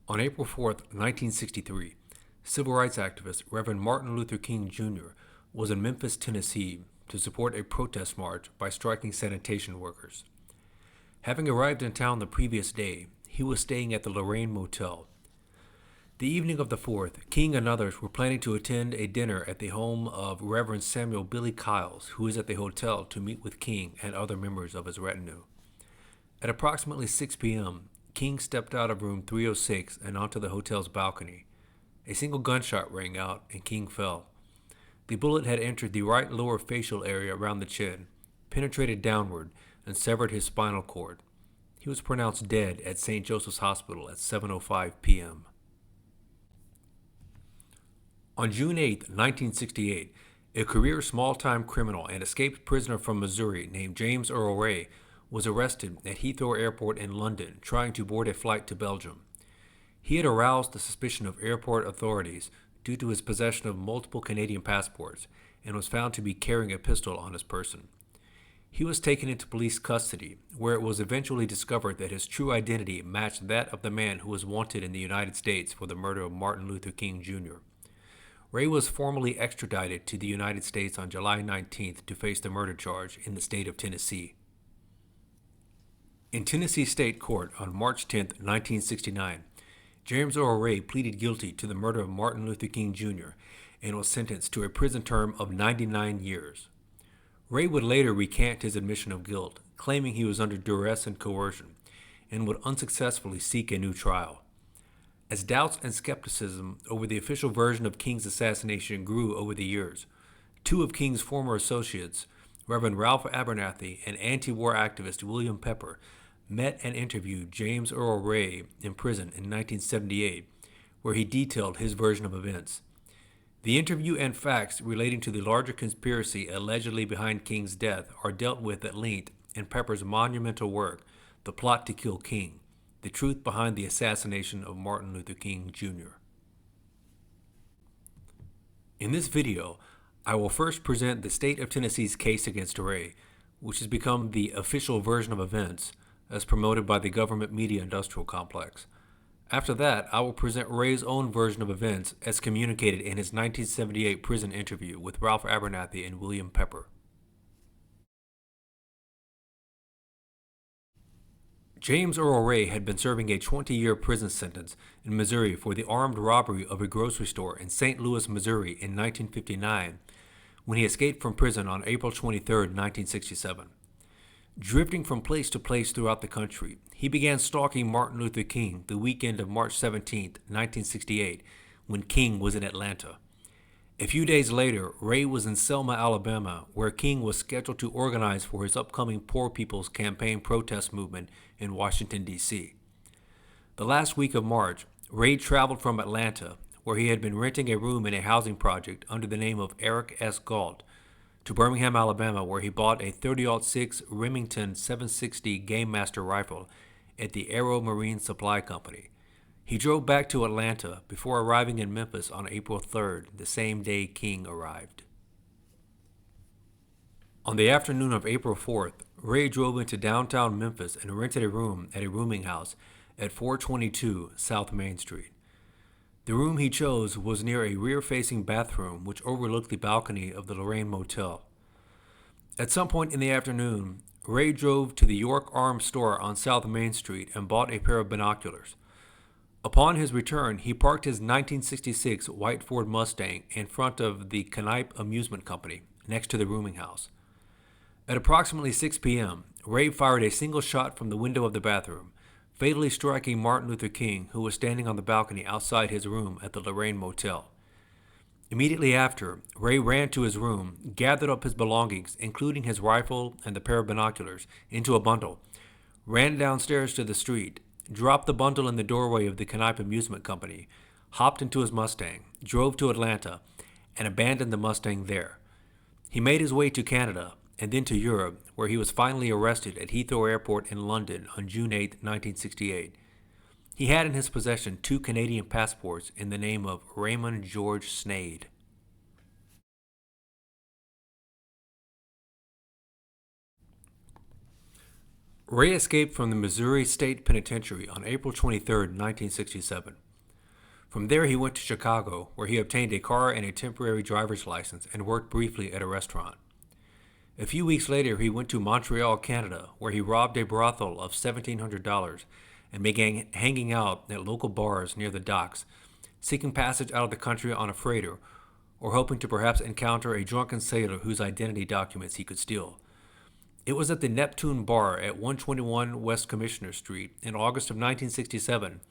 On April 4, 1963, civil rights activist Reverend Martin Luther King Jr. was in Memphis, Tennessee to support a protest march by striking sanitation workers. Having arrived in town the previous day, he was staying at the Lorraine Motel. The evening of the 4th, King and others were planning to attend a dinner at the home of Reverend Samuel Billy Kiles, who was at the hotel to meet with King and other members of his retinue. At approximately 6 p.m., King stepped out of room 306 and onto the hotel's balcony. A single gunshot rang out and King fell. The bullet had entered the right lower facial area around the chin, penetrated downward, and severed his spinal cord. He was pronounced dead at St. Joseph's Hospital at 7:05 p.m. On June 8, 1968, a career small-time criminal and escaped prisoner from Missouri named James Earl Ray was arrested at Heathrow Airport in London trying to board a flight to Belgium. He had aroused the suspicion of airport authorities due to his possession of multiple Canadian passports and was found to be carrying a pistol on his person. He was taken into police custody, where it was eventually discovered that his true identity matched that of the man who was wanted in the United States for the murder of Martin Luther King Jr. Ray was formally extradited to the United States on July 19th to face the murder charge in the state of Tennessee. In Tennessee State Court on March 10, 1969, James Earl Ray pleaded guilty to the murder of Martin Luther King Jr. and was sentenced to a prison term of 99 years. Ray would later recant his admission of guilt, claiming he was under duress and coercion, and would unsuccessfully seek a new trial. As doubts and skepticism over the official version of King's assassination grew over the years, two of King's former associates, Reverend Ralph Abernathy and anti-war activist William Pepper, met and interviewed James Earl Ray in prison in 1978, where he detailed his version of events. The interview and facts relating to the larger conspiracy allegedly behind King's death are dealt with at length in Pepper's monumental work, The Plot to Kill King: The Truth Behind the Assassination of Martin Luther King Jr. In this video, I will first present the state of Tennessee's case against Ray, which has become the official version of events as promoted by the government media industrial complex. After that, I will present Ray's own version of events as communicated in his 1978 prison interview with Ralph Abernathy and William Pepper. James Earl Ray had been serving a 20-year prison sentence in Missouri for the armed robbery of a grocery store in St. Louis, Missouri in 1959, when he escaped from prison on April 23, 1967. Drifting from place to place throughout the country, he began stalking Martin Luther King the weekend of March 17, 1968, when King was in Atlanta. A few days later, Ray was in Selma, Alabama, where King was scheduled to organize for his upcoming Poor People's Campaign protest movement in Washington, D.C. The last week of March, Ray traveled from Atlanta, where he had been renting a room in a housing project under the name of Eric S. Galt, to Birmingham, Alabama, where he bought a .30-06 Remington 760 Game Master rifle at the Aero Marine Supply Company. He drove back to Atlanta before arriving in Memphis on April 3rd, the same day King arrived. On the afternoon of April 4th, Ray drove into downtown Memphis and rented a room at a rooming house at 422 South Main Street. The room he chose was near a rear-facing bathroom which overlooked the balcony of the Lorraine Motel. At some point in the afternoon, Ray drove to the York Arms store on South Main Street and bought a pair of binoculars. Upon his return, he parked his 1966 white Ford Mustang in front of the Canipe Amusement Company, next to the rooming house. At approximately 6 p.m., Ray fired a single shot from the window of the bathroom, fatally striking Martin Luther King, who was standing on the balcony outside his room at the Lorraine Motel. Immediately after, Ray ran to his room, gathered up his belongings, including his rifle and the pair of binoculars, into a bundle, ran downstairs to the street, dropped the bundle in the doorway of the Canipe Amusement Company, hopped into his Mustang, drove to Atlanta, and abandoned the Mustang there. He made his way to Canada and then to Europe, where he was finally arrested at Heathrow Airport in London on June 8, 1968. He had in his possession 2 Canadian passports in the name of Raymond George Sneyd. Ray escaped from the Missouri State Penitentiary on April 23, 1967. From there, he went to Chicago, where he obtained a car and a temporary driver's license and worked briefly at a restaurant. A few weeks later, he went to Montreal, Canada, where he robbed a brothel of $1,700 and began hanging out at local bars near the docks, seeking passage out of the country on a freighter, or hoping to perhaps encounter a drunken sailor whose identity documents he could steal. It was at the Neptune Bar at 121 West Commissioner Street in August of 1967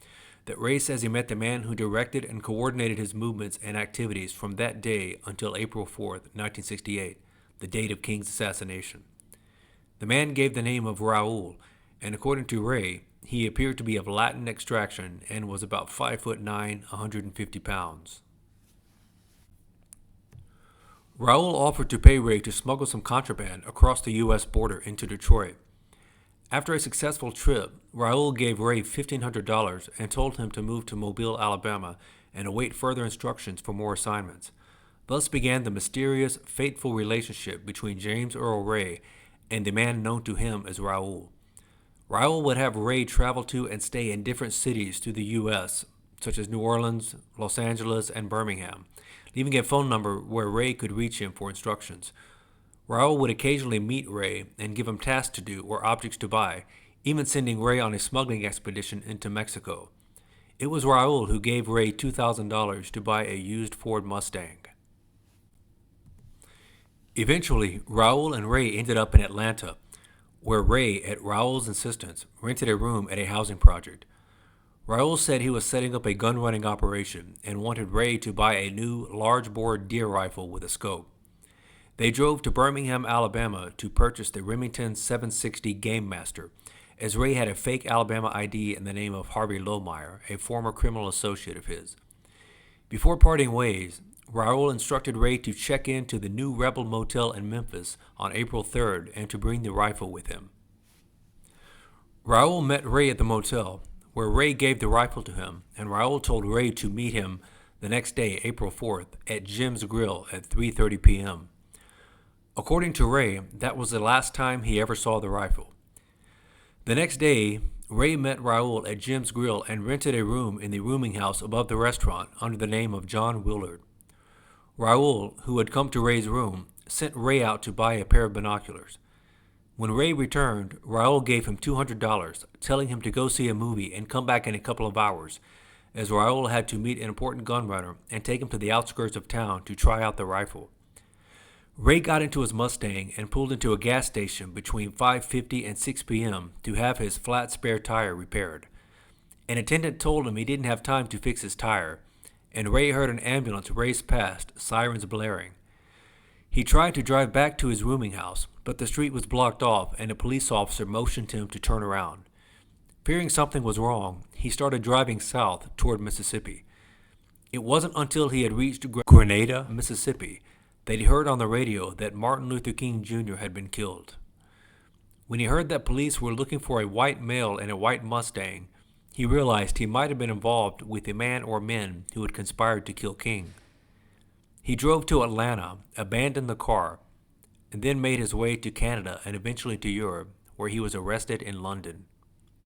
that Ray says he met the man who directed and coordinated his movements and activities from that day until April 4, 1968, the date of King's assassination. The man gave the name of Raul, and according to Ray, he appeared to be of Latin extraction and was about 5'9", 150 pounds. Raul offered to pay Ray to smuggle some contraband across the U.S. border into Detroit. After a successful trip, Raul gave Ray $1,500 and told him to move to Mobile, Alabama, and await further instructions for more assignments. Thus began the mysterious, fateful relationship between James Earl Ray and the man known to him as Raul. Raul would have Ray travel to and stay in different cities through the U.S., such as New Orleans, Los Angeles, and Birmingham, leaving a phone number where Ray could reach him for instructions. Raul would occasionally meet Ray and give him tasks to do or objects to buy, even sending Ray on a smuggling expedition into Mexico. It was Raul who gave Ray $2,000 to buy a used Ford Mustang. Eventually, Raul and Ray ended up in Atlanta, where Ray, at Raul's insistence, rented a room at a housing project. Raul said he was setting up a gun-running operation and wanted Ray to buy a new large-bore deer rifle with a scope. They drove to Birmingham, Alabama to purchase the Remington 760 Game Master, as Ray had a fake Alabama ID in the name of Harvey Lohmeyer, a former criminal associate of his. Before parting ways, Raul instructed Ray to check into the New Rebel Motel in Memphis on April 3rd and to bring the rifle with him. Raul met Ray at the motel, where Ray gave the rifle to him, and Raul told Ray to meet him the next day, April 4th, at Jim's Grill at 3:30 p.m. According to Ray, that was the last time he ever saw the rifle. The next day, Ray met Raul at Jim's Grill and rented a room in the rooming house above the restaurant under the name of John Willard. Raul, who had come to Ray's room, sent Ray out to buy a pair of binoculars. When Ray returned, Raul gave him $200, telling him to go see a movie and come back in a couple of hours, as Raul had to meet an important gunrunner and take him to the outskirts of town to try out the rifle. Ray got into his Mustang and pulled into a gas station between 5:50 and 6 p.m. to have his flat spare tire repaired. An attendant told him he didn't have time to fix his tire, and Ray heard an ambulance race past, sirens blaring. He tried to drive back to his rooming house, but the street was blocked off and a police officer motioned him to turn around. Fearing something was wrong, he started driving south toward Mississippi. It wasn't until he had reached Grenada, Mississippi, that he heard on the radio that Martin Luther King Jr. had been killed. When he heard that police were looking for a white male in a white Mustang, he realized he might have been involved with the man or men who had conspired to kill King. He drove to Atlanta, abandoned the car, and then made his way to Canada and eventually to Europe, where he was arrested in London.